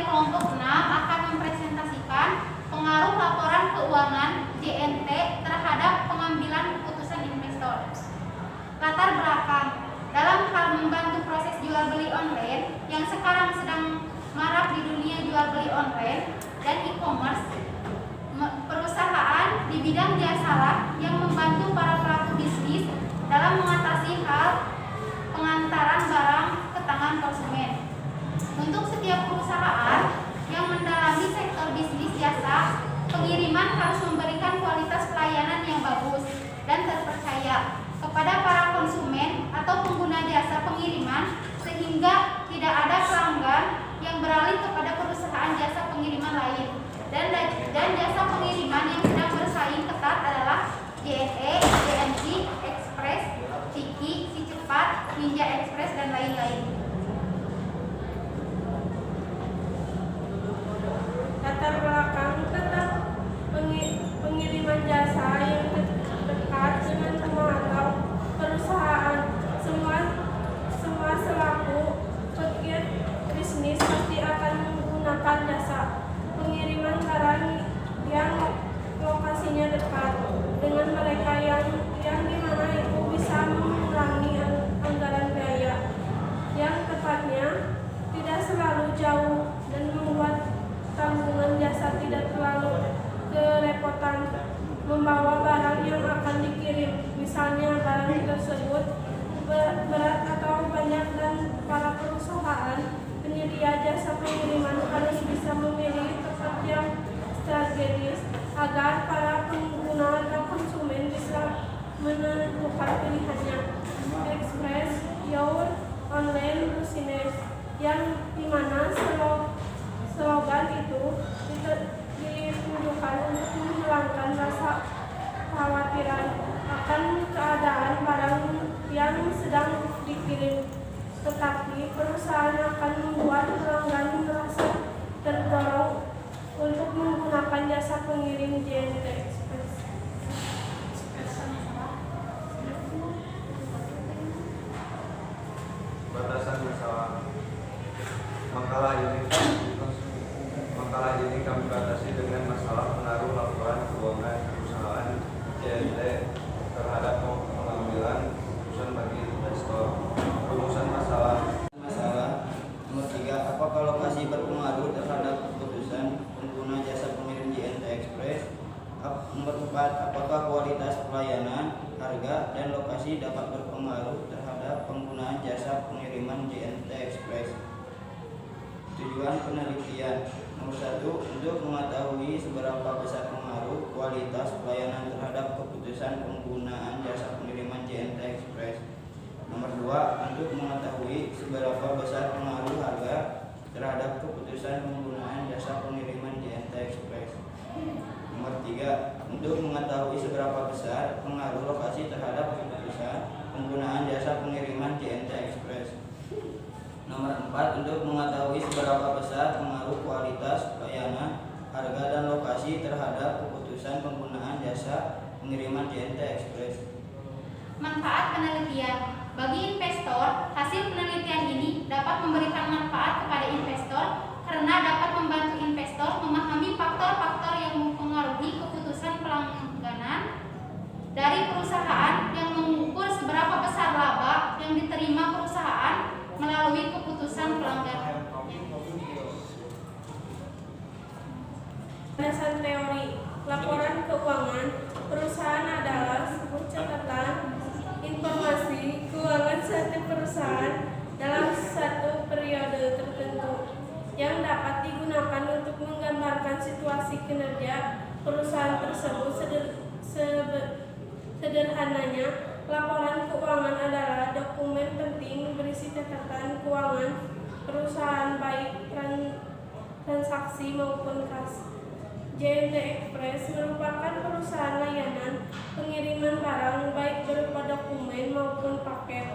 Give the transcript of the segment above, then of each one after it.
kelompok 6 akan mempresentasikan pengaruh laporan keuangan JNT terhadap pengambilan keputusan investor. Latar belakang dalam hal membantu proses jual beli online yang sekarang sedang marak di dunia jual beli online dan e-commerce, perusahaan di bidang jasalah yang membantu para pelaku bisnis dalam mengatasi hal pengantaran barang ke tangan konsumen. Untuk setiap perusahaan yang mendalami sektor bisnis jasa, pengiriman harus memberikan kualitas pelayanan yang bagus dan terpercaya kepada para konsumen atau pengguna jasa pengiriman, sehingga tidak ada pelanggan yang beralih kepada perusahaan jasa pengiriman lain. Dan jasa pengiriman yang sedang bersaing ketat adalah JNE, JNC, Express, Ciki, Si Cepat, Ninja Express, dan lain-lain. Latar belakang tentang pengiriman jasa yang dekat dengan rumah atau perusahaan. Semua selaku pegiat bisnis pasti akan menggunakan jasa pengiriman barang yang lokasinya dekat dengan mereka yang dimana itu bisa mengurangi anggaran biaya yang tepatnya tidak selalu jauh dan membuat tanggungan jasa tidak terlalu kerepotan membawa barang yang akan dikirim. Misalnya barang tersebut berat atau banyak dan para perusahaan penyedia jasa pengiriman harus bisa memilih tempat yang strategis agar para pengguna atau konsumen bisa menentukan pilihannya. Express, Your Online Business, yang dimana slogan itu ditujukan untuk menghilangkan rasa kekhawatiran akan keadaan barang yang sedang dikirim, tetapi perusahaan akan membuat pelanggan merasa terdorong untuk menggunakan jasa pengirim JNT Express. Batasan masalah makalah ini kami batasi dengan masalah pengaruh laporan keuangan perusahaan JNT terhadap pengambilan keputusan bagi investor. Rumusan masalah nomor 3, apakah lokasi berpengaruh terhadap keputusan pengguna jasa pengirim JNT Express? Nomor 4, apakah kualitas pelayanan, harga, dan lokasi dapat berpengaruh terhadap penggunaan jasa pengiriman JNT Express? Tujuan penelitian. Nomor 1, untuk mengetahui seberapa besar pengaruh kualitas pelayanan terhadap keputusan penggunaan jasa pengiriman JNT Express. Nomor 2, untuk mengetahui seberapa besar pengaruh harga terhadap keputusan penggunaan jasa pengiriman JNT Express. Nomor 3, untuk mengetahui seberapa besar pengaruh lokasi terhadap keputusan penggunaan jasa pengiriman JNT Express. Nomor 4, untuk mengetahui seberapa besar pengaruh kualitas pelayanan, harga, dan lokasi terhadap keputusan penggunaan jasa pengiriman JNT Express. Manfaat penelitian. Bagi investor, hasil penelitian ini dapat memberikan manfaat kepada investor karena dapat membantu investor memahami faktor-faktor yang mempengaruhi keputusan pelangganan dari perusahaan, yang mengukur seberapa besar laba yang diterima perusahaan melalui keputusan pelanggan. Dasar teori laporan keuangan perusahaan adalah sebuah catatan informasi keuangan satu perusahaan dalam satu periode tertentu yang dapat digunakan untuk menggambarkan situasi kinerja perusahaan tersebut. Sederhananya, laporan keuangan adalah dokumen penting berisi catatan keuangan perusahaan baik transaksi maupun kas. JNT Express merupakan perusahaan layanan pengiriman barang baik berupa dokumen maupun paket.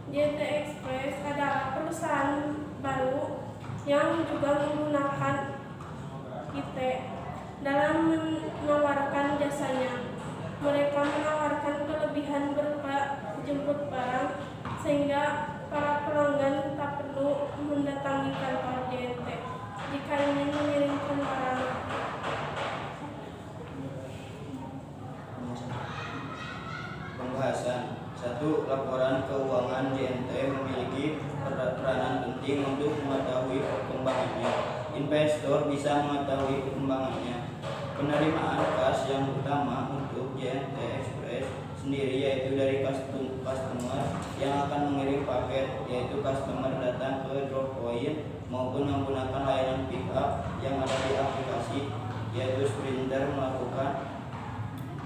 JNT Express adalah perusahaan baru yang juga menggunakan IT dalam menawarkan jasanya. Mereka menawarkan kelebihan berupa jemput barang sehingga para pelanggan tak perlu mendatangi kantor JNT. Jika investor bisa mengetahui perkembangannya. Penerimaan kas yang utama untuk JNT Express sendiri yaitu dari customer yang akan mengirim paket, yaitu customer datang ke drop point maupun menggunakan layanan pick up yang ada di aplikasi, yaitu Sprinter melakukan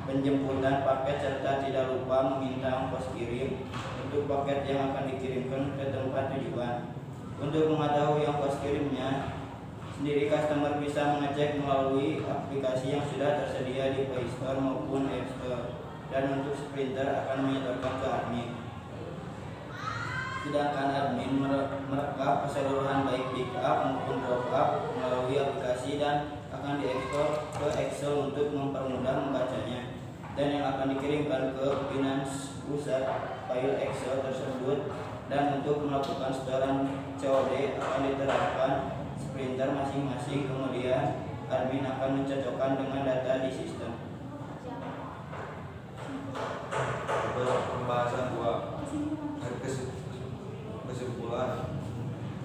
penjemputan paket serta tidak lupa meminta ongkos kirim untuk paket yang akan dikirimkan ke tempat tujuan. Untuk mengetahui ongkos kirimnya sendiri, customer bisa mengecek melalui aplikasi yang sudah tersedia di Play Store maupun App Store, dan untuk Sprinter akan menyetorkan ke admin. Sedangkan admin merekap keseluruhan baik pick up maupun drop up melalui aplikasi dan akan diekspor ke Excel untuk mempermudah membacanya, dan yang akan dikirimkan ke finance pusat file Excel tersebut. Dan untuk melakukan setoran COD akan diterapkan Sprinter masing-masing, kemudian admin akan mencocokkan dengan data di sistem. Pembahasan 2. Kesimpulan,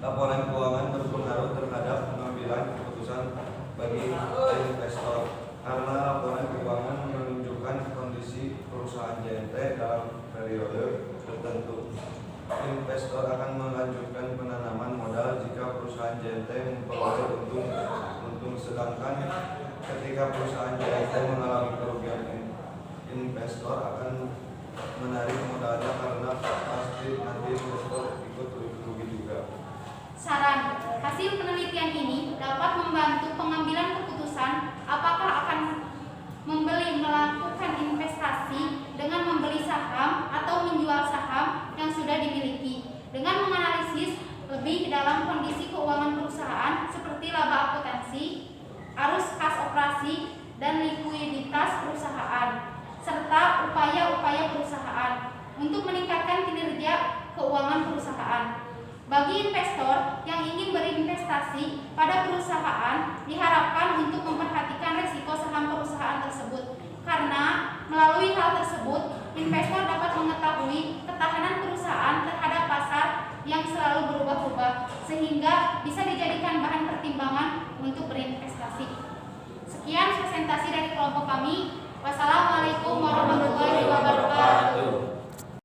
laporan keuangan berpengaruh terhadap pengambilan keputusan bagi investor karena laporan keuangan menunjukkan kondisi perusahaan JNT dalam periode tertentu. Investor akan melanjutkan penanaman modal jika perusahaan JNT memperoleh untung, sedangkan ketika perusahaan JNT mengalami kerugian, investor akan menarik modalnya karena pasti nanti investor ikut rugi juga. Saran, hasil penelitian ini dapat membantu pengambilan keputusan apakah akan melakukan investasi dengan membeli saham atau menjual saham yang sudah dimiliki, dengan menganalisis lebih dalam kondisi keuangan perusahaan seperti laba akuntansi, arus kas operasi, dan likuiditas perusahaan, serta upaya-upaya perusahaan untuk meningkatkan kinerja keuangan perusahaan. Bagi investor yang ingin berinvestasi pada perusahaan, diharapkan untuk memperhatikan risiko saham perusahaan tersebut, karena melalui hal tersebut, investor dapat mengetahui ketahanan perusahaan terhadap pasar yang selalu berubah-ubah, sehingga bisa dijadikan bahan pertimbangan untuk berinvestasi. Sekian presentasi dari kelompok kami. Wassalamualaikum warahmatullahi wabarakatuh.